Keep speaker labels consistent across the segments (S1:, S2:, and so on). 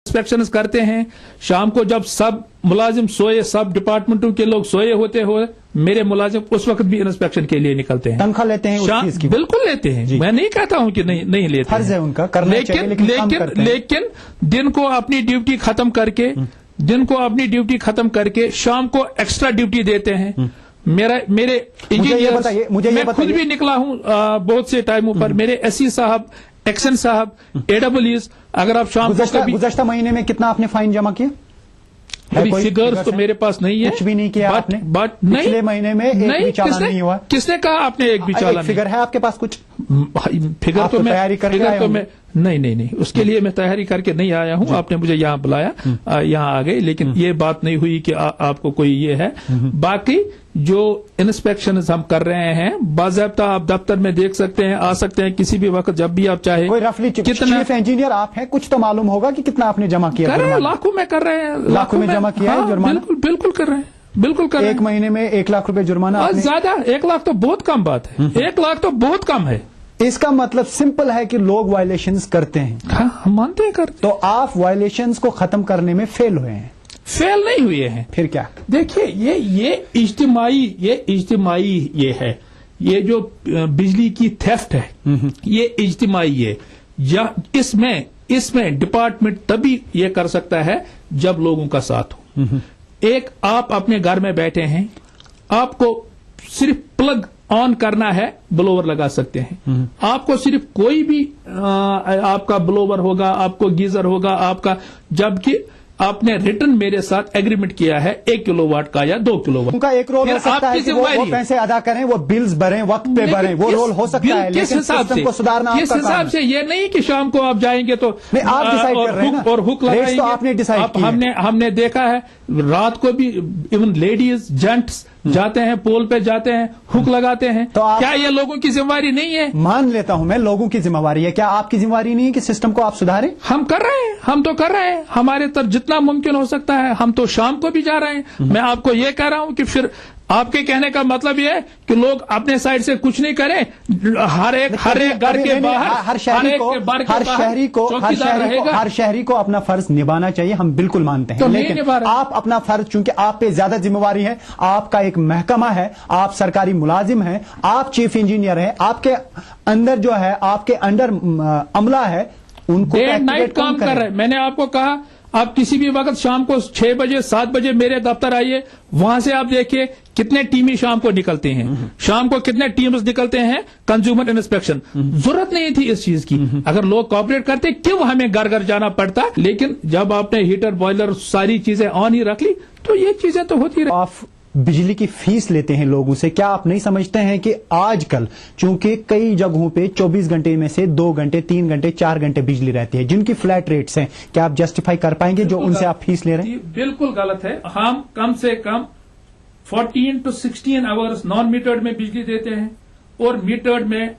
S1: Inspection करते हैं, शाम को जब सब मुलाजिम सोए, सब डिपार्टमेंटों के लोग सोए होते हुए मेरे मुलाजिम उस वक्त भी इंस्पेक्शन के लिए निकलते हैं।
S2: तनख्वाह लेते हैं उस चीज की?
S1: बिल्कुल लेते हैं, मैं नहीं कहता हूं कि नहीं लेते,
S2: फर्ज है उनका, करना चाहिए,
S1: लेकिन दिन को अपनी ड्यूटी खत्म करके शाम को एक्स्ट्रा ड्यूटी देते हैं। मेरे इंजीनियर, मैं खुद भी निकला हूं बहुत से टाइमों पर, मेरे एससी साहब, एक्शन साहब, एडब्ल्यूज, अगर आप शाम को
S2: गुज़श्ता महीने में कितना आपने फाइन जमा किया?
S1: अभी फिगर्स तो मेरे पास नहीं है।
S2: कुछ भी नहीं किया आपने?
S1: बट
S2: पिछले महीने में एक भी चालान नहीं हुआ?
S1: किसने कहा आपने एक भी चालान?
S2: फिगर है आपके पास कुछ?
S1: फिगर तो मैं
S2: तैयारी करके आए होंगे?
S1: नहीं, उसके लिए मैं तैयारी करके नहीं आया हूं। आपने मुझे यहाँ बुलाया, यहाँ आ गए, लेकिन ये बात नहीं हुई कि आपको कोई ये है। बाकी जो इंस्पेक्शन हम कर रहे हैं बाज़ाब्ता आप दफ्तर में देख सकते हैं, आ सकते हैं किसी भी वक्त जब भी आप चाहे।
S2: कोई रफली कितना इंजीनियर आप हैं, कुछ तो मालूम होगा कि कितना आपने जमा किया?
S1: कर रहे हैं, लाखों में कर रहे हैं,
S2: लाखों में जमा किया है जुर्माना?
S1: बिल्कुल कर रहे हैं, बिल्कुल कर रहे हैं।
S2: एक महीने में 1 लाख रुपए जुर्माना?
S1: ज्यादा, 1 लाख तो बहुत कम बात है, 1 लाख तो बहुत कम है।
S2: इसका मतलब सिंपल है कि लोग वायलेशंस करते हैं।
S1: हाँ, हम मानते हैं करते।
S2: तो आप वायलेशंस को खत्म करने में फेल हुए हैं?
S1: फेल नहीं हुए हैं।
S2: फिर क्या? देखिए,
S1: ये इज्तिमाई ये है, ये जो बिजली की थेफ्ट है ये इज्तिमाई है। इसमें डिपार्टमेंट तभी ये कर सकता है जब लोगों का साथ हो। एक आप अपने घर में बैठे हैं, आपको सिर्फ प्लग ऑन करना है, ब्लोवर लगा सकते हैं। आपको सिर्फ कोई भी आपका ब्लोवर होगा, आपको गीजर होगा आपका, जबकि आपने रिटर्न मेरे साथ एग्रीमेंट किया है 1 किलोवाट का या 2 किलोवाट।
S2: उनका एक रोल हो सकता है कि वो पैसे अदा करें, वो बिल्स भरें, वक्त पे भरें, वो रोल हो सकता है, लेकिन सिस्टम को सुधारना आपका काम है।
S1: किस हिसाब से? ये नहीं कि शाम को आप जाएंगे तो
S2: आप डिसाइड कर रहे हैं ना,
S1: और हुक लगाएंगे।
S2: तो आपने डिसाइड किया।
S1: हमने देखा है रात को भी इवन लेडीज जेंट्स जाते हैं, पोल पे जाते हैं, हुक लगाते हैं। तो क्या ये लोगों की जिम्मेवारी नहीं है?
S2: मान लेता हूं मैं, लोगों की जिम्मेवारी है, क्या आपकी जिम्मेवारी नहीं है कि सिस्टम को आप सुधारें?
S1: हम कर रहे हैं, हम तो कर रहे हैं, हमारे तरफ जितना मुमकिन हो सकता है। हम तो शाम को भी जा रहे हैं। मैं आपको ये कह रहा हूं कि फिर आपके कहने का मतलब ये है कि लोग अपने साइड से कुछ नहीं करें, हर एक घर के बाहर हर
S2: शहरी को अपना फर्ज निभाना चाहिए, हम बिल्कुल मानते हैं।
S1: तो
S2: लेकिन आप अपना फर्ज, चूंकि आप पे ज्यादा जिम्मेवारी है, आपका एक महकमा है, आप सरकारी मुलाजिम हैं, आप चीफ इंजीनियर हैं, आपके अंदर जो है, आपके अंडर अमला है, उनको
S1: डे एंड नाइट काम कर रहे हैं। मैंने आपको कहा आप किसी भी वक्त शाम को 6 बजे 7 बजे मेरे दफ्तर आइए, वहां से आप देखिए कितने टीमें शाम को निकलते हैं, शाम को कितने टीम्स निकलते हैं कंज्यूमर इंस्पेक्शन। जरूरत नहीं थी इस चीज की, अगर लोग कोऑपरेट करते क्यों हमें घर घर जाना पड़ता। लेकिन जब आपने हीटर बॉयलर सारी चीजें ऑन ही रख ली तो ये चीजें तो होती रही।
S2: आप बिजली की फीस लेते हैं लोगों से, क्या आप नहीं समझते हैं कि आजकल चूंकि कई जगहों पे 24 घंटे में से 2 घंटे 3 घंटे 4 घंटे बिजली रहती है, जिनकी फ्लैट रेट्स हैं, क्या आप जस्टिफाई कर पाएंगे जो उनसे आप फीस ले रहे हैं?
S1: बिल्कुल गलत है। हम कम से कम 14 to 16 आवर्स नॉन मीटर्ड में बिजली देते हैं और मीटर्ड में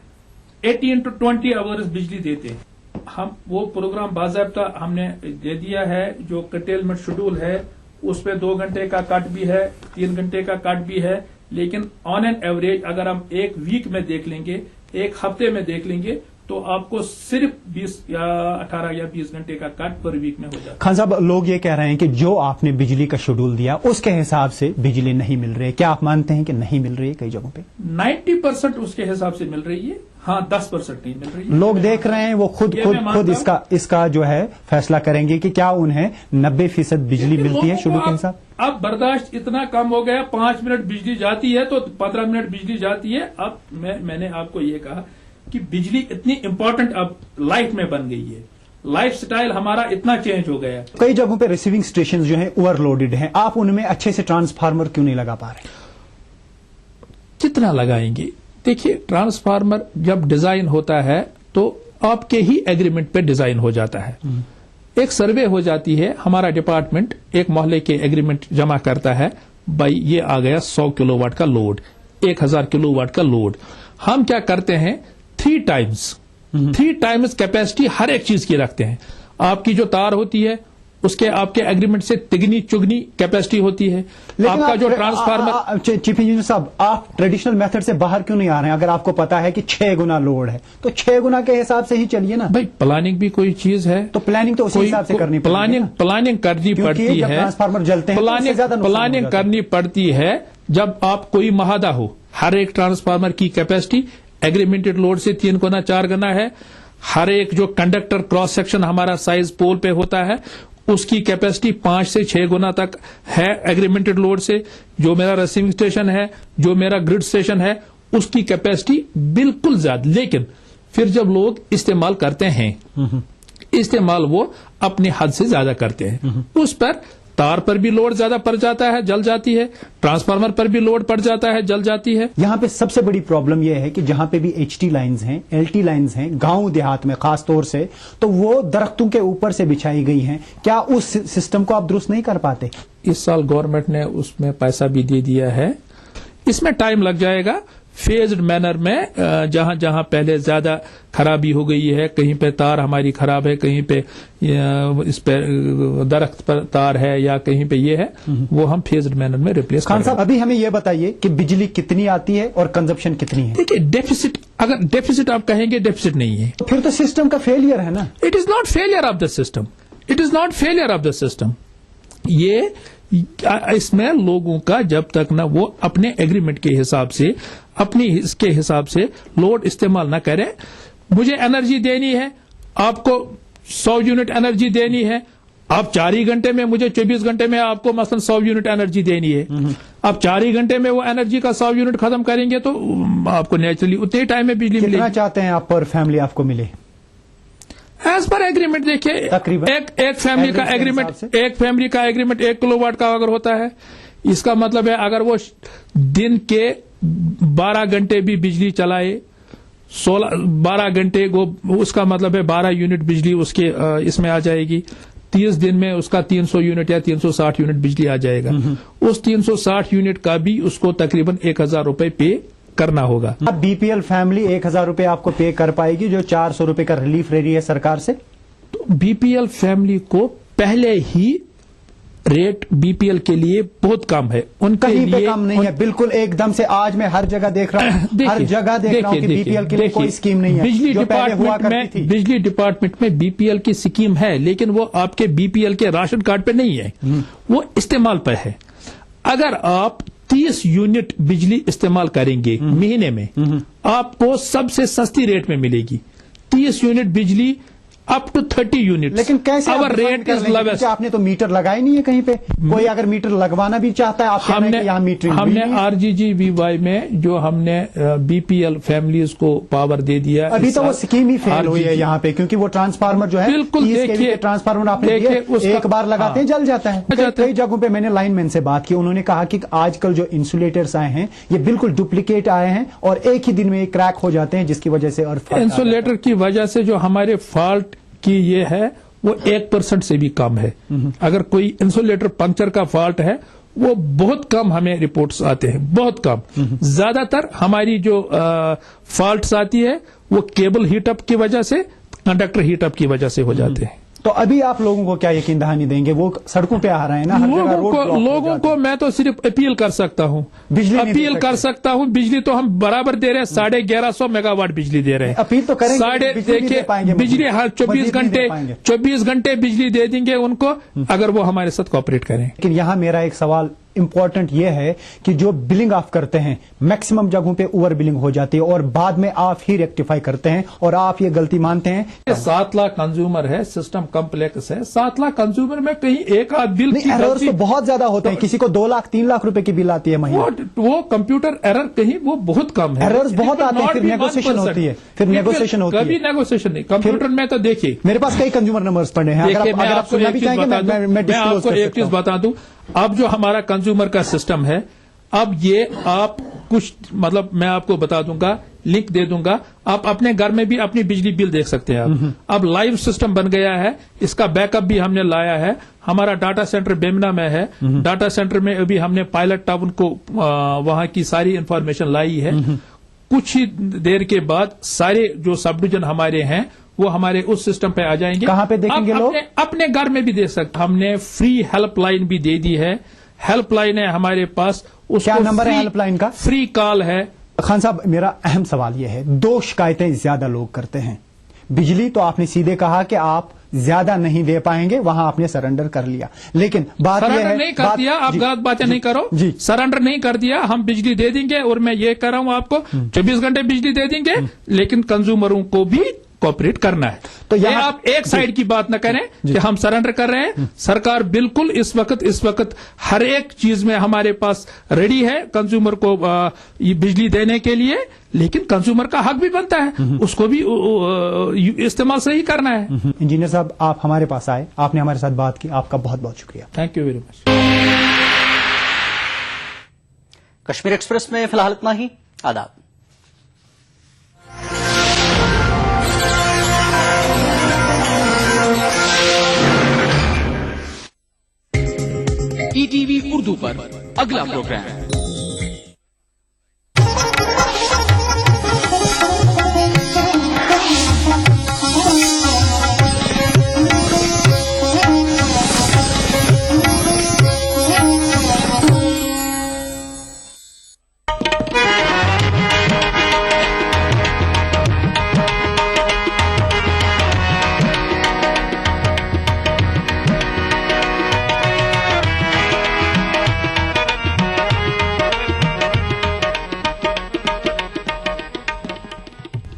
S1: 18 to 20 आवर्स बिजली देते हैं। हम वो प्रोग्राम बाज़ाब्ता हमने दे दिया है, जो कटेलमेंट शेड्यूल है उस पे 2 घंटे का कट भी है, 3 घंटे का कट भी है। लेकिन ऑन एन एवरेज अगर हम एक वीक में देख लेंगे, एक हफ्ते में देख लेंगे, तो आपको सिर्फ 20 या 18 या 20 घंटे का कट पर वीक में हो जाता है।
S2: खान साहब, लोग ये कह रहे हैं कि जो आपने बिजली का शेड्यूल दिया उसके हिसाब से बिजली नहीं मिल रही है, क्या आप मानते हैं कि नहीं मिल रही है? कई जगहों पे
S1: 90% उसके हिसाब से मिल रही है, हाँ 10% नहीं मिल रही है।
S2: लोग देख रहे हैं, वो खुद इसका जो है फैसला करेंगे कि क्या उन्हें 90% बिजली मिलती है शेड्यूल के हिसाब।
S1: अब बर्दाश्त इतना कम हो गया, 5 मिनट बिजली जाती है तो 15 मिनट बिजली जाती है। अब मैंने आपको ये कहा कि बिजली इतनी इंपॉर्टेंट अब लाइफ में बन गई है, लाइफ स्टाइल हमारा इतना चेंज हो गया।
S2: कई जगहों पे रिसीविंग स्टेशन जो हैं ओवरलोडेड हैं, आप उनमें अच्छे से ट्रांसफार्मर क्यों नहीं लगा पा रहे?
S1: कितना लगाएंगे? देखिए, ट्रांसफार्मर जब डिजाइन होता है तो आपके ही एग्रीमेंट पे डिजाइन हो जाता है। एक सर्वे हो जाती है, हमारा डिपार्टमेंट एक मोहल्ले के एग्रीमेंट जमा करता है, भाई ये आ गया 100 किलोवाट का लोड, 1000 किलोवाट का लोड। हम क्या करते हैं, 3 टाइम्स कैपेसिटी हर एक चीज की रखते हैं। आपकी जो तार होती है उसके आपके एग्रीमेंट से तिगनी चुगनी कैपेसिटी होती है। आपका जो ट्रांसफार्मर,
S2: चीफ इंजीनियर साहब, आप ट्रेडिशनल मेथड से बाहर क्यों नहीं आ रहे हैं? अगर आपको पता है कि 6 गुना लोड है तो 6 गुना के हिसाब से ही चलिए ना
S1: भाई। प्लानिंग भी कोई चीज है,
S2: तो प्लानिंग तो उसी हिसाब से करनी पड़ती है।
S1: प्लानिंग करनी पड़ती है,
S2: ट्रांसफार्मर जलते हैं,
S1: प्लानिंग करनी पड़ती है जब आप कोई महादा हो। हर एक ट्रांसफार्मर की कैपेसिटी एग्रीमेंटेड लोड से 3 गुना 4 गुना है। हर एक जो कंडक्टर क्रॉस सेक्शन हमारा साइज पोल पे होता है उसकी कैपेसिटी 5 से 6 गुना तक है एग्रीमेंटेड लोड से। जो मेरा रिसीविंग स्टेशन है, जो मेरा ग्रिड स्टेशन है, उसकी कैपेसिटी बिल्कुल ज्यादा। लेकिन फिर जब लोग इस्तेमाल करते हैं, इस्तेमाल वो अपनी हद से ज्यादा करते हैं, उस पर तार पर भी लोड ज्यादा पड़ जाता है, जल जाती है। ट्रांसफार्मर पर भी लोड पड़ जाता है, जल जाती है।
S2: यहाँ पे सबसे बड़ी प्रॉब्लम यह है कि जहां पे भी HT लाइंस हैं, LT लाइंस हैं, गांव देहात में खास तौर से, तो वो दरख्तों के ऊपर से बिछाई गई हैं। क्या उस सिस्टम को आप दुरुस्त नहीं कर पाते?
S1: इस साल गवर्नमेंट ने उसमें पैसा भी दे दिया है। इसमें टाइम लग जाएगा। फेज्ड मैनर में जहां जहां पहले ज्यादा खराबी हो गई है, कहीं पे तार हमारी खराब है, कहीं पे इस पे दरख्त पर तार है, या कहीं पे ये है, वो हम फेज्ड मैनर में रिप्लेस
S2: खान साहब, अभी हमें ये बताइए कि बिजली कितनी आती है और कंजप्शन कितनी है?
S1: देखिए, डेफिसिट, अगर डेफिसिट आप कहेंगे, डेफिसिट नहीं है।
S2: तो फिर तो सिस्टम का फेलियर है ना?
S1: It is not failure of the system, it is not failure of the system. ये इसमें लोगों का जब तक ना वो अपने एग्रीमेंट के हिसाब से, अपनी इसके हिसाब से लोड इस्तेमाल न करें। मुझे एनर्जी देनी है, आपको 100 यूनिट एनर्जी देनी है, आप 4 ही घंटे में, मुझे 24 घंटे में आपको मसलन 100 यूनिट एनर्जी देनी है। आप 4 ही घंटे में वो एनर्जी का 100 यूनिट खत्म करेंगे तो आपको नेचुरली उतने ही टाइम में बिजली मिलेगी।
S2: कितना चाहते हैं आप पर फैमिली आपको मिले?
S1: एज पर एग्रीमेंट देखिए, एक फैमिली का एग्रीमेंट, एक फैमिली का एग्रीमेंट 1 किलोवाट का अगर होता है, इसका मतलब है अगर वो दिन के 12 घंटे भी बिजली चलाए, 12 घंटे वो, उसका मतलब है 12 यूनिट बिजली उसके इसमें आ जाएगी। 30 दिन में उसका 300 यूनिट या 360 यूनिट बिजली आ जाएगा। उस 360 यूनिट का भी उसको तकरीबन 1000 रुपए पे करना होगा।
S2: अब बीपीएल फैमिली 1000 रुपए आपको पे कर पाएगी जो 400 रुपए का रिलीफ ले रही है सरकार से?
S1: तो बीपीएल फैमिली को पहले ही रेट बीपीएल के लिए बहुत कम है, उनके
S2: कहीं
S1: लिए
S2: पे कम नहीं है, बिल्कुल एकदम से। आज मैं हर जगह देख रहा हूँ, हर जगह देख रहा हूँ कि बीपीएल के लिए कोई स्कीम नहीं है।
S1: बिजली
S2: जो पहले हुआ करती थी।
S1: बिजली डिपार्टमेंट में बीपीएल की स्कीम है, लेकिन वो आपके बीपीएल के राशन कार्ड पे नहीं है, वो इस्तेमाल पर है। अगर आप 30 यूनिट बिजली इस्तेमाल करेंगे महीने में, आपको सबसे सस्ती रेट में मिलेगी 30 यूनिट बिजली अप टू 30 यूनिट।
S2: लेकिन कैसे
S1: अवर रेट इज लेवेस्ट।
S2: आपने तो मीटर लगाए नहीं है कहीं पे। कोई अगर मीटर लगवाना भी चाहता है, आप कह रहे हैं कि यहाँ मीटरिंग
S1: हमने RGGVY में जो हमने बीपीएल फैमिलीज को पावर दे दिया,
S2: अभी तो वो स्कीम ही फेल हुई है यहाँ पे, क्योंकि वो ट्रांसफार्मर जो है,
S1: बिल्कुल देखिए,
S2: ट्रांसफार्मर आपने एक बार लगाते हैं जल जाता है। कई जगहों पे मैंने लाइनमैन से बात की, उन्होंने कहा कि आजकल जो इंसुलेटर्स आए हैं ये बिल्कुल डुप्लीकेट आए हैं और एक ही दिन में क्रैक हो जाते हैं, जिसकी वजह से और
S1: इंसुलेटर की वजह से जो हमारे फॉल्ट कि ये है वो 1% से भी कम है। अगर कोई इंसुलेटर पंक्चर का फॉल्ट है, वो बहुत कम हमें रिपोर्ट्स आते हैं, बहुत कम। ज्यादातर हमारी जो फॉल्ट्स आती है वो केबल हीटअप की वजह से, कंडक्टर हीटअप की वजह से हो जाते हैं।
S2: तो अभी आप लोगों को क्या यकीन दहानी देंगे? वो सड़कों पे आ रहे हैं ना, हर जगह रोड ब्लॉक हो
S1: लोगों को मैं तो सिर्फ अपील कर सकता हूँ, अपील कर सकता हूँ। बिजली तो हम बराबर दे रहे हैं, 1150 मेगावाट बिजली दे रहे हैं।
S2: अपील तो करेंगे,
S1: देखिए बिजली हर 24 घंटे बिजली दे देंगे उनको, अगर वो हमारे साथ कोऑपरेट करें।
S2: लेकिन यहाँ मेरा एक सवाल इंपॉर्टेंट ये है कि जो बिलिंग आप करते हैं, मैक्सिमम जगहों पे ओवर बिलिंग हो जाती है और बाद में आप ही रेक्टिफाई करते हैं और आप ये गलती मानते हैं।
S1: 7 लाख कंज्यूमर है, सिस्टम कॉम्प्लेक्स है, 7 लाख कंज्यूमर में कहीं एक आध बिल की
S2: एरर्स तो बहुत ज्यादा होते हैं, किसी को 2 लाख 3 लाख रुपए की बिल आती है महीने।
S1: वो कंप्यूटर एरर कहीं वो बहुत कम है,
S2: एरर्स बहुत आते हैं, फिर नेगोशिएशन होती है,
S1: कभी नेगोशिएशन नहीं। कंप्यूटर में तो देखिए
S2: मेरे पास कई कंज्यूमर नंबर्स पड़े हैं, अगर आप सुनना भी चाहेंगे मैं
S1: आपको एक चीज बता दूं। अब जो हमारा कंज्यूमर का सिस्टम है, अब ये आप कुछ मतलब मैं आपको बता दूंगा, लिंक दे दूंगा, आप अपने घर में भी अपनी बिजली बिल देख सकते हैं आप। अब लाइव सिस्टम बन गया है, इसका बैकअप भी हमने लाया है। हमारा डाटा सेंटर बेमना में है, डाटा सेंटर में अभी हमने पायलट टाउन को वहां की सारी इंफॉर्मेशन लाई है। कुछ ही देर के बाद सारे जो सब डिवीजन हमारे हैं वो हमारे उस सिस्टम पे आ जाएंगे।
S2: कहाँ पे देखेंगे लोग?
S1: अपने घर में भी दे सकते। हमने फ्री हेल्पलाइन भी दे दी है। हेल्पलाइन है हमारे पास,
S2: क्या नंबर है हेल्पलाइन का?
S1: फ्री कॉल है।
S2: खान साहब, मेरा अहम सवाल यह है, 2 शिकायतें ज्यादा लोग करते हैं। बिजली तो आपने सीधे कहा कि आप ज्यादा नहीं दे पाएंगे, वहां आपने सरेंडर कर लिया, लेकिन बात यह है,
S1: सरेंडर नहीं कर दिया, आप गलत बातें नहीं करो
S2: जी।
S1: सरेंडर नहीं कर दिया, हम बिजली दे देंगे। और मैं ये कह रहा हूं आपको 24 घंटे बिजली दे देंगे, लेकिन कंज्यूमरों को भी कोऑपरेट करना है।
S2: तो
S1: ये
S2: यहाँ
S1: आप एक साइड की बात न करें कि हम सरेंडर कर रहे हैं। सरकार बिल्कुल इस वक्त हर एक चीज में हमारे पास रेडी है कंज्यूमर को ये बिजली देने के लिए, लेकिन कंज्यूमर का हक भी बनता है, उसको भी इस्तेमाल सही करना है।
S2: इंजीनियर साहब, आप हमारे पास आए, आपने हमारे साथ बात की, आपका बहुत बहुत शुक्रिया।
S1: Thank you very much.
S3: Kashmir express में फिलहाल इतना ही। आदाब।
S4: ईटीवी उर्दू पर अगला प्रोग्राम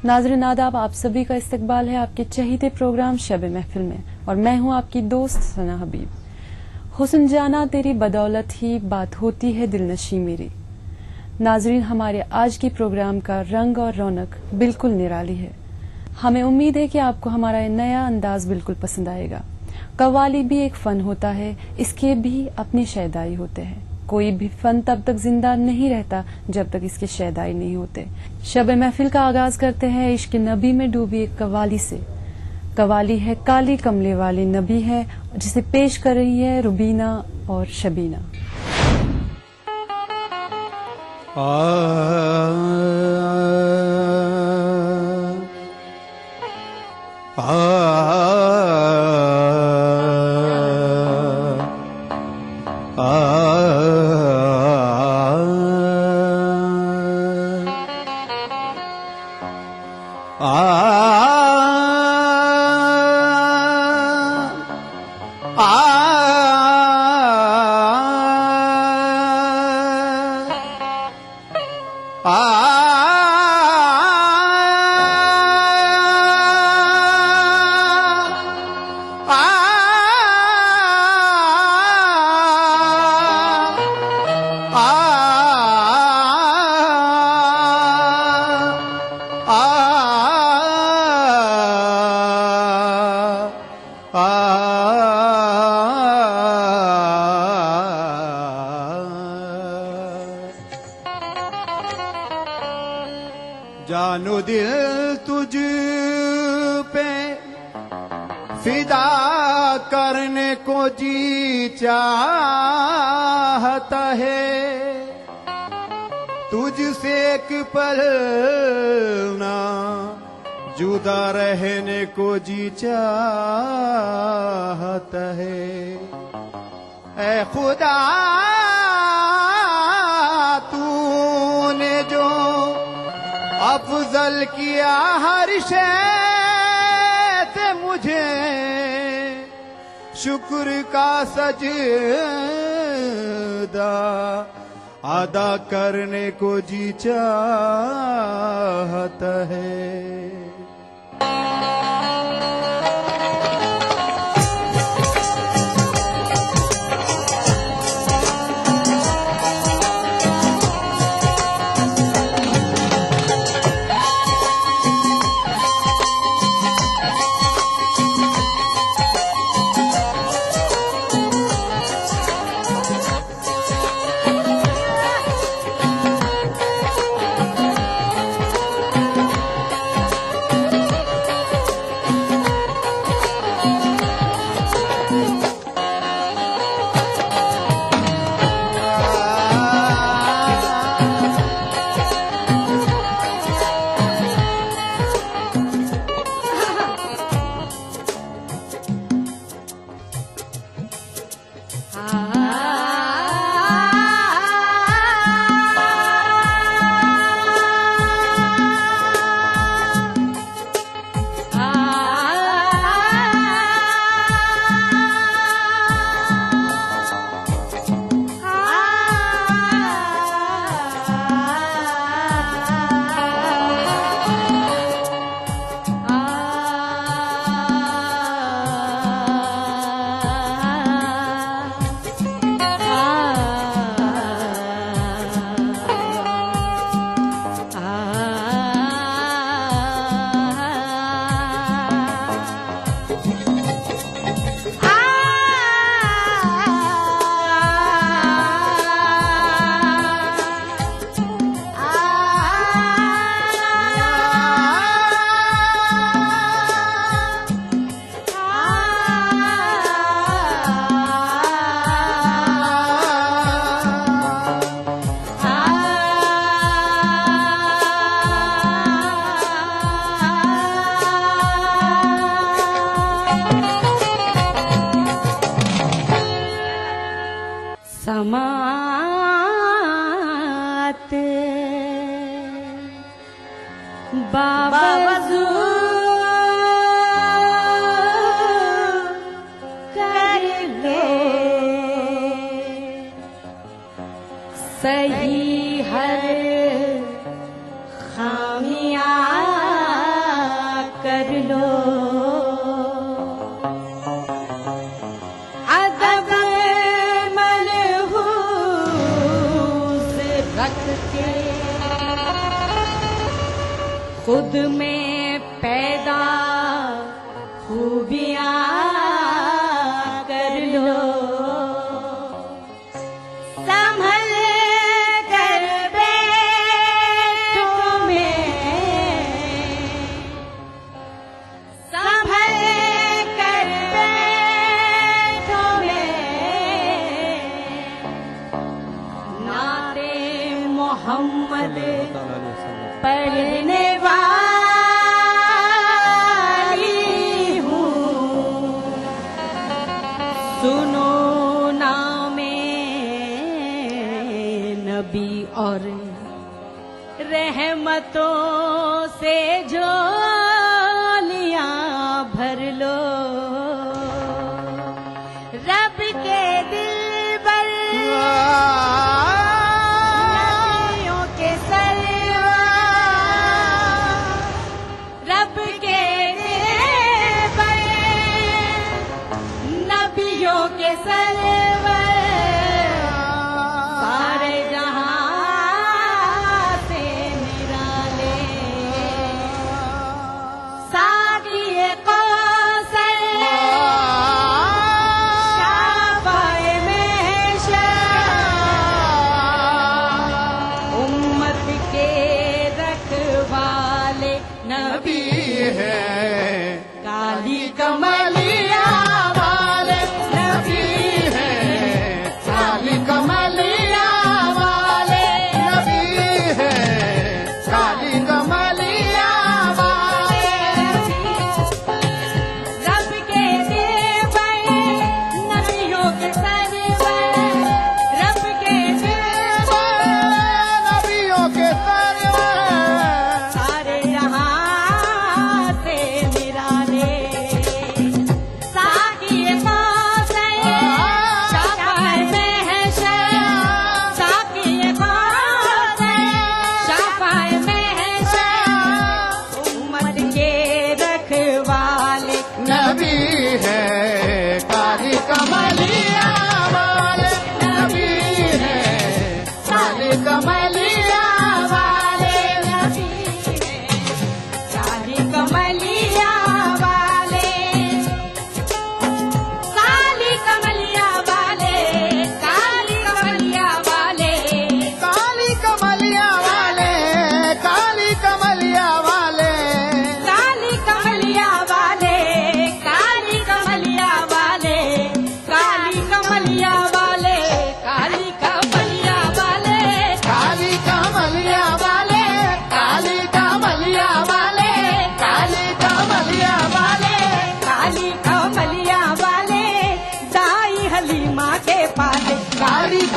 S5: नाज़रीन आदाब, आप सभी का इस्तकबाल है आपके चहीते प्रोग्राम शब महफिल में, और मैं हूं आपकी दोस्त सना हबीब। हुस्न जाना तेरी बदौलत ही बात होती है दिलनशी मेरी। नाज़रीन, हमारे आज के प्रोग्राम का रंग और रौनक बिल्कुल निराली है। हमें उम्मीद है कि आपको हमारा ये नया अंदाज बिल्कुल पसंद आएगा। कव्वाली भी एक फन होता है, इसके भी अपने शैदाई होते हैं। कोई भी फन तब तक जिंदा नहीं रहता जब तक इसके शैदाई नहीं होते। शब महफिल का आगाज करते हैं इश्क नबी में डूबी एक कव्वाली से। कव्वाली है काली कमले वाली नबी है, जिसे पेश कर रही है रुबीना और शबीना।
S6: जानो दिल तुझ पे फिदा करने को जी चाहता है, तुझसे एक पल ना जुदा रहने को जी चाहता है। ऐ खुदा तूने जो अफजल किया हर शय से मुझे शुक्र का सजदा अदा करने को जी चाहता है।
S7: समात बावजू कर ले सही हर खामियां कर लो अदब मनहूस रख के खुद में पैदा खूबियां कर लो संभल कर बैठो में संभल कर बैठो में नाते मोहम्मद पढ़ने वाली हूँ सुनो नामे नबी और रहमतों से झोलियां भर लो रब के दिल पर नबियों के रब के दिल पर नबियों के सरवर सारे जहां से निराले साक़िए कौसर शाफ़ाए महशर उम्मत के रखवाले नबी
S6: है
S7: काली कमलिया वाले नबी है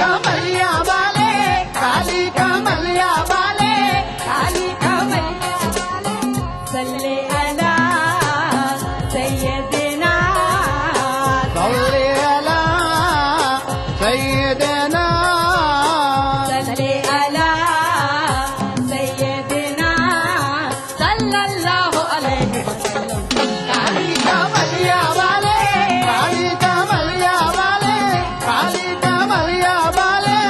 S6: कमलिया वाले, काली कमलिया वाले,
S7: काली कमलिया वाले सल्ले अला सैयदना
S6: सल्ले अला सैयदना
S7: सल्ले अला सैयदना सल्लल्लाहु अलैहि वसल्लम
S6: काली कमलिया वाले, काली कमलिया वाले, काली कमलिया वाले।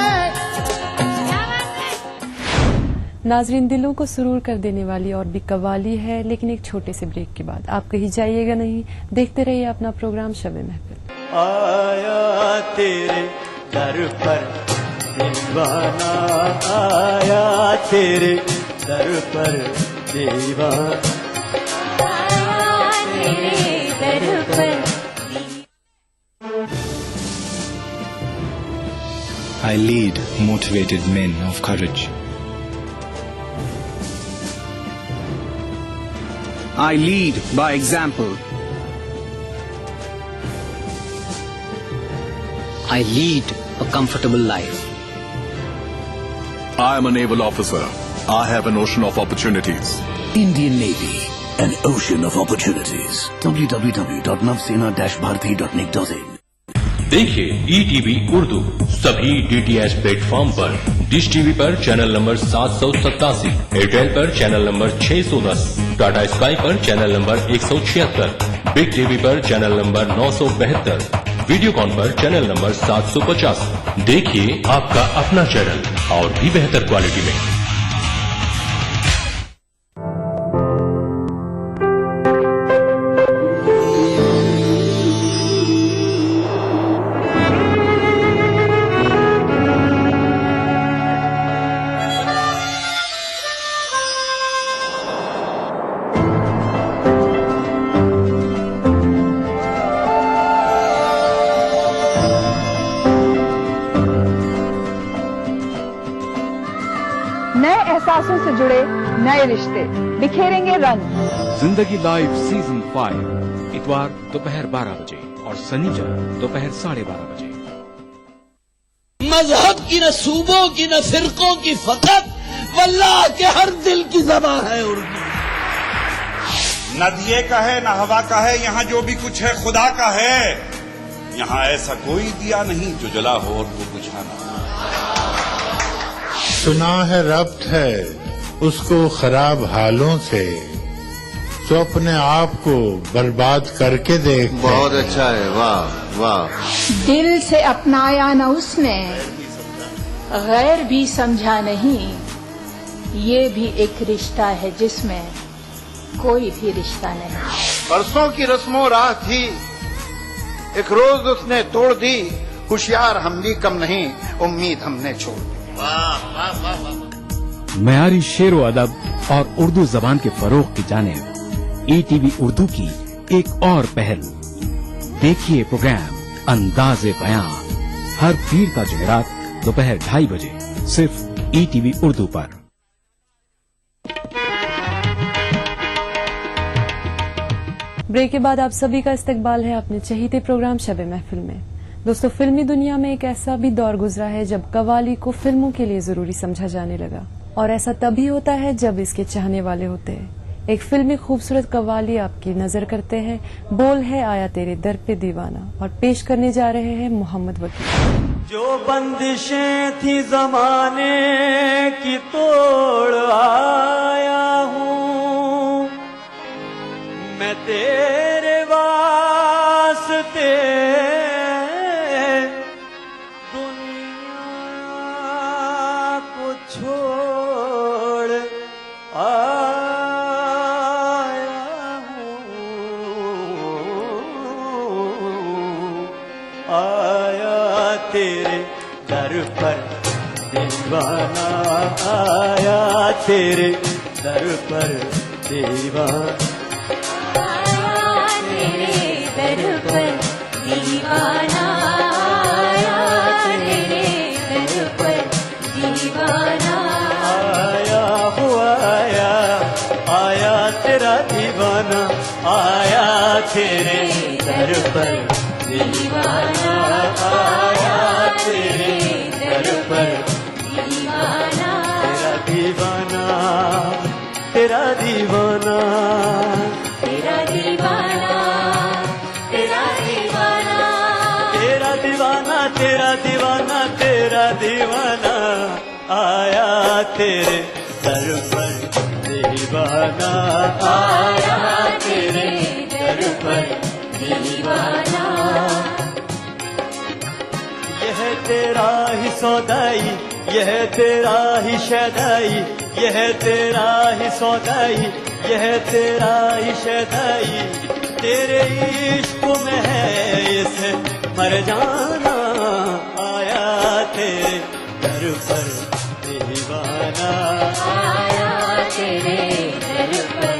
S5: नाजरीन, दिलों को सुरूर कर देने वाली और भी कवाली है, लेकिन एक छोटे से ब्रेक के बाद। आप कहीं जाइएगा नहीं, देखते रहिए अपना प्रोग्राम शब महफिल।
S8: आया तेरे दर पर दीवाना, आया तेरे दर पर दीवाना।
S9: I lead motivated men of courage.
S10: I lead by example.
S3: I lead a comfortable life.
S11: I am a naval officer. I have an ocean of opportunities.
S10: Indian Navy, an ocean of opportunities. www.navsena-bharati.nic.in
S12: देखिए ETV Urdu सभी DTH platform पर, dish TV पर channel number 787, Airtel पर channel number 610, Tata sky पर channel number 176, big TV पर channel number 972, Videocon पर channel number 750। देखिए आपका अपना चैनल और भी बेहतर क्वालिटी में।
S13: नए एहसासों से जुड़े नए रिश्ते बिखेरेंगे रंग।
S4: जिंदगी लाइव सीजन 5 इतवार दोपहर 12 बजे और शनिचर दोपहर 12:30 बजे।
S8: मजहब की न सूबों की न फिरकों की फकत वल्लाह के हर दिल की ज़बान है उर्दू।
S14: न दिए का है न हवा का है, यहाँ जो भी कुछ है खुदा का है। यहाँ ऐसा कोई दिया नहीं जो जला हो और वो बुझा ना।
S15: सुना है रब्त है उसको खराब हालों से, तो अपने आप को बर्बाद करके देख।
S6: बहुत अच्छा है, वाह वाह।
S13: दिल से अपनाया न उसने, गैर भी समझा नहीं। ये भी एक रिश्ता है जिसमें कोई भी रिश्ता नहीं।
S6: परसों की रस्मों राह थी, एक रोज उसने तोड़ दी। होशियार हम भी कम नहीं, उम्मीद हमने छोड़ दी।
S4: मयारी शेरो अदब और उर्दू जबान के फरोग की जानिब ETV उर्दू की एक और पहल। देखिए प्रोग्राम अंदाज़े बयां हर पीर का जुमेरात दोपहर 2:30 बजे सिर्फ ETV उर्दू पर।
S5: ब्रेक के बाद आप सभी का इस्तकबाल है अपने चहीते प्रोग्राम शब महफिल में। दोस्तों, फिल्मी दुनिया में एक ऐसा भी दौर गुजरा है जब कव्वाली को फिल्मों के लिए जरूरी समझा जाने लगा, और ऐसा तभी होता है जब इसके चाहने वाले होते हैं। एक फिल्मी खूबसूरत कव्वाली आपकी नजर करते हैं। बोल है आया तेरे दर पे दीवाना, और पेश करने जा रहे हैं मोहम्मद वकील।
S8: जो बंदिशें थी जमाने की तोड़ आया हूँ मैं तेरे वास्ते, दुनिया को छोड़ आया हूँ, आया तेरे दर पर दीवाना, आया तेरे दर पर दीवाना,
S7: दर पर दीवाना, आया तेरे दर पर दीवाना,
S8: आया हुआ आया तेरा दीवाना, आया तेरे दर पर दीवाना, आया तेरे
S7: दीवाना तेरा दीवाना तेरा दीवाना
S16: तेरा दीवाना तेरा दीवाना तेरा दीवाना आया तेरे दर पर दीवाना
S7: आया तेरे दर पर दीवाना
S16: यह तेरा ही सौदाई यह तेरा ही शदाई यह तेरा ही सौदाई यह तेरा ही शदाई तेरे इश्क में है इसे मर जाना आया तेरे दर पर दीवाना
S7: आया तेरे दर पर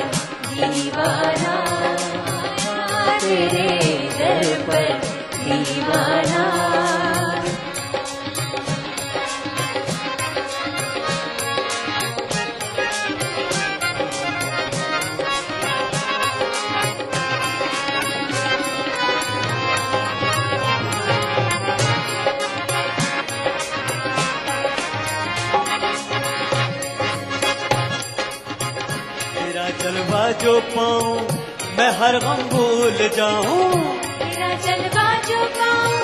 S7: दीवाना आया तेरे दर पर दीवाना
S16: जलवा जो पाऊं मैं हर गम भूल जाऊं
S7: तेरा जलवा जो पाऊं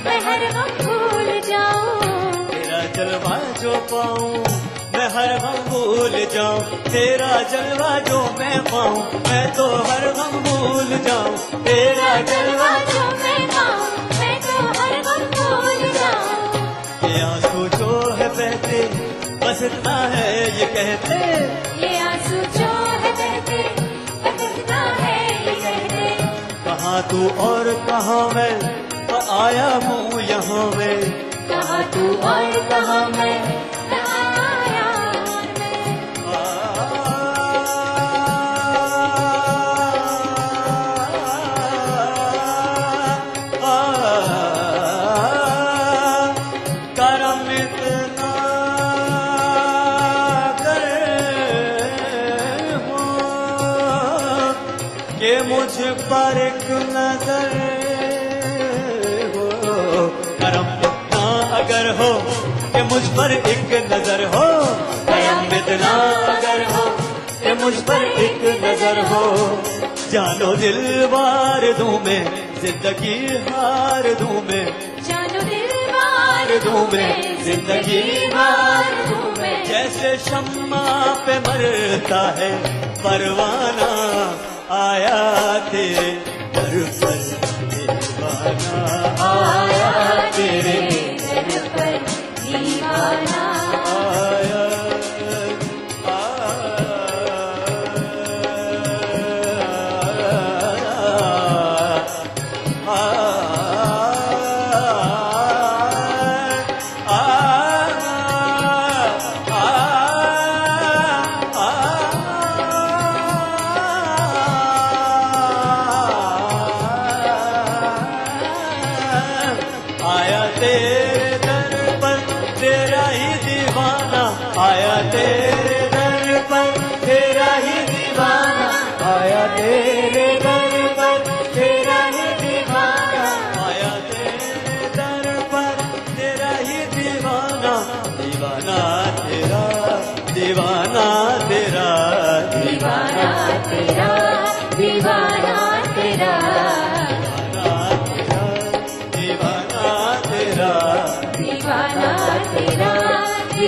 S7: मैं हर गम भूल जाऊं
S16: तेरा जलवा जो पाऊं मैं हर गम भूल जाऊं तेरा जलवा जो मैं पाऊं मैं तो हर गम भूल जाऊं तेरा जलवा
S7: जो मैं पाऊं मैं तो हर गम भूल जाऊं
S16: ये आंसू जो है बहते बस इतना है ये कहते
S7: ये आंसू जो है बहते बस इतना है ये कहते
S16: कहाँ तू और कहाँ मैं आया हूँ यहाँ मैं
S7: कहाँ तू और कहाँ मैं कहाँ आया और मैं
S16: करम इतना कि मुझ पर एक नजर हो करम इतना अगर हो कि मुझ पर एक नजर हो करम इतना अगर हो कि मुझ पर एक नजर हो जानो दिल वार दूं मैं जिंदगी हार दूं मैं
S7: जानो दिल वार दूं मैं जिंदगी हार दूं मैं
S16: जैसे शम्मा पे मरता है परवाना आया तेरे दर पर दीवाना
S7: आया तेरे दर पर दीवाना
S16: आया आया तेरे दर पर तेरा ही दीवाना आया तेरे दर पर तेरा ही दीवाना आया तेरे दर पर तेरा ही दीवाना आया तेरे दर पर तेरा ही दीवाना दीवाना तेरा दीवाना तेरा
S7: दीवाना तेरा दीवाना तेरा
S16: दीवाना तेरा
S7: दीवाना तेरा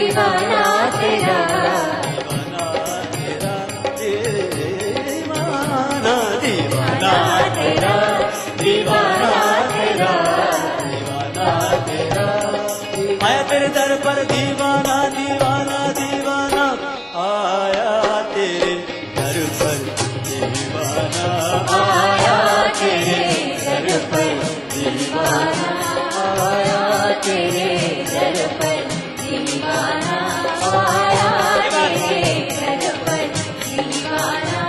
S7: दीवाना तेरा
S16: दीवाना दीवाना तेरा दीवाना तेरा दीवाना तेरा आया तेरे दर पर दीवाना दीवाना दीवाना आया तेरे दर पर दीवाना
S7: आया तेरे दर पर दीवाना आया तेरे दर पर दीवाना आया तेरे दर पर दीवाना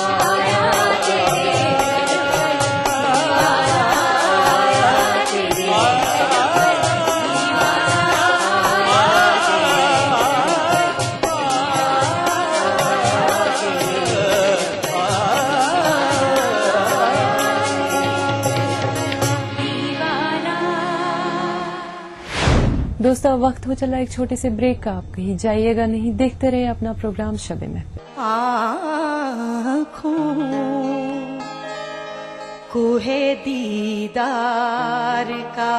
S7: आया तेरे
S5: दोस्तों अब वक्त हो चला एक छोटे से ब्रेक का। आप कहीं जाइएगा नहीं, देखते रहे अपना प्रोग्राम शबे में।
S7: आँखों को है दीदार का